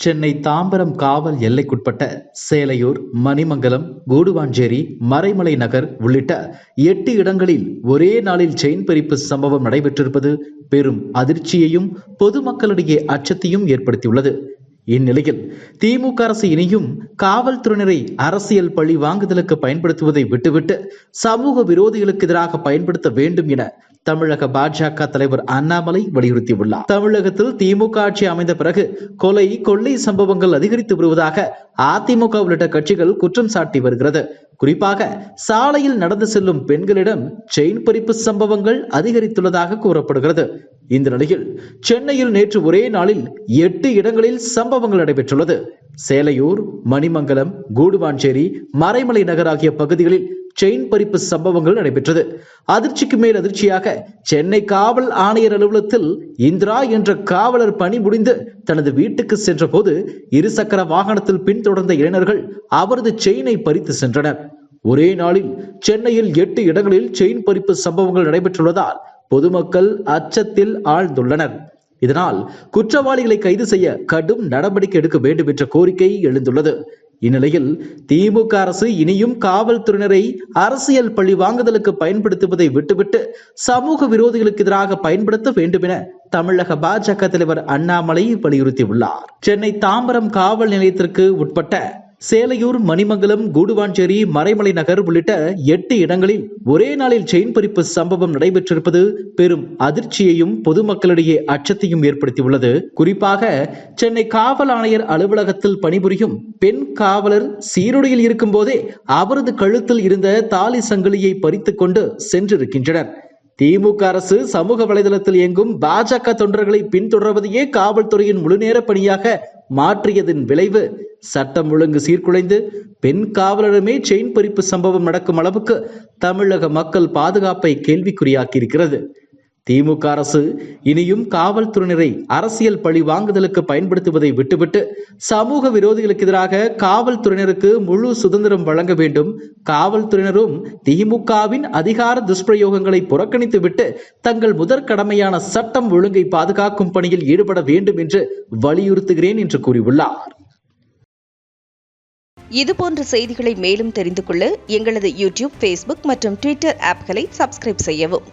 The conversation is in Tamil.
சென்னை தாம்பரம் காவல் எல்லைக்குட்பட்ட சேலையூர், மணிமங்கலம், கூடுவாஞ்சேரி, மறைமலை நகர் உள்ளிட்ட 8 இடங்களில் ஒரே நாளில் செயின் பறிப்பு சம்பவம் நடைபெற்றிருப்பது பெரும் அதிர்ச்சியையும் பொதுமக்களிடையே அச்சத்தையும் ஏற்படுத்தியுள்ளது. இந்நிலையில் திமுக அரசு இனியும் காவல்துறையினரை அரசியல் பழி வாங்குதலுக்கு பயன்படுத்துவதை விட்டுவிட்டு சமூக விரோதிகளுக்கு எதிராக பயன்படுத்த வேண்டும் என தமிழக பாஜக தலைவர் அண்ணாமலை வலியுறுத்தியுள்ளார். தமிழகத்தில் திமுக ஆட்சி அமைந்த பிறகு கொலை, கொள்ளை சம்பவங்கள் அதிகரித்து வருவதாக அதிமுக உள்ளிட்ட கட்சிகள் குற்றம் சாட்டி வருகிறது. குறிப்பாக சாலையில் நடந்து செல்லும் பெண்களிடம் செயின் பறிப்பு சம்பவங்கள் அதிகரித்துள்ளதாக கூறப்படுகிறது. இந்த நிலையில் சென்னையில் நேற்று ஒரே நாளில் 8 இடங்களில் சம்பவங்கள் நடைபெற்றுள்ளது. சேலையூர், மணிமங்கலம், கூடுவாஞ்சேரி, மறைமலை நகர் ஆகிய பகுதிகளில் செயின் பறிப்பு சம்பவங்கள் நடைபெற்றது. அதிர்ச்சிக்கு மேல் அதிர்ச்சியாக சென்னை காவல் ஆணையர் அலுவலகத்தில் இந்திரா என்ற காவலர் பணி முடிந்து தனது வீட்டுக்கு சென்ற போது இருசக்கர வாகனத்தில் பின்தொடர்ந்த இளைஞர்கள் அவரது செயினை பறித்து சென்றனர். ஒரே நாளில் சென்னையில் 8 இடங்களில் செயின் பறிப்பு சம்பவங்கள் நடைபெற்றுள்ளதால் பொதுமக்கள் அச்சத்தில் ஆழ்ந்துள்ளனர். இதனால் குற்றவாளிகளை கைது செய்ய கடும் நடவடிக்கை எடுக்க வேண்டும் என்ற கோரிக்கை எழுந்துள்ளது. இந்நிலையில் திமுக அரசு இனியும் காவல்துறையினரை அரசியல் பழி வாங்குதலுக்கு பயன்படுத்துவதை விட்டுவிட்டு சமூக விரோதிகளுக்கு எதிராக பயன்படுத்த வேண்டும் என தமிழக பாஜக தலைவர் அண்ணாமலை வலியுறுத்தியுள்ளார். சென்னை தாம்பரம் காவல் நிலையத்திற்கு உட்பட்ட சேலையூர், மணிமங்கலம், கூடுவாஞ்சேரி, மறைமலை நகர் உள்ளிட்ட 8 இடங்களில் ஒரே நாளில் செயின் பறிப்பு சம்பவம் நடைபெற்றிருப்பது பெரும் அதிர்ச்சியையும் பொதுமக்களிடையே அச்சத்தையும் ஏற்படுத்தியுள்ளது. குறிப்பாக சென்னை காவல் ஆணையர் அலுவலகத்தில் பணிபுரியும் பெண் காவலர் சீருடையில் இருக்கும் போதே அவரது கழுத்தில் இருந்த தாலி சங்கிலியை பறித்துக் கொண்டு சென்றிருக்கின்றனர். திமுக அரசு சமூக வலைதளத்தில் இயங்கும் பாஜக தொண்டர்களை பின்தொடர்வதையே காவல்துறையின் முழுநேர பணியாக மாற்றியதன் விளைவு சட்டம் ஒழுங்கு சீர்குலைந்து பெண் காவலருமே செயின் பறிப்பு சம்பவம் நடக்கும் அளவுக்கு தமிழக மக்கள் பாதுகாப்பை கேள்விக்குறியாக்கியிருக்கிறது. திமுக அரசு இனியும் காவல்துறையினரை அரசியல் பழி வாங்குதலுக்கு பயன்படுத்துவதை விட்டுவிட்டு சமூக விரோதிகளுக்கு எதிராக காவல்துறையினருக்கு முழு சுதந்திரம் வழங்க வேண்டும். காவல்துறையினரும் திமுகவின் அதிகார துஷ்பிரயோகங்களை புறக்கணித்துவிட்டு தங்கள் முதற் கடமையான சட்டம் ஒழுங்கை பாதுகாக்கும் பணியில் ஈடுபட வேண்டும் என்று வலியுறுத்துகிறேன் என்று கூறியுள்ளார். இதுபோன்ற செய்திகளை மேலும் தெரிந்து கொள்ள எங்களது யூடியூப், ஃபேஸ்புக் மற்றும் ட்விட்டர் ஆப்களை சப்ஸ்கிரைப் செய்யவும்.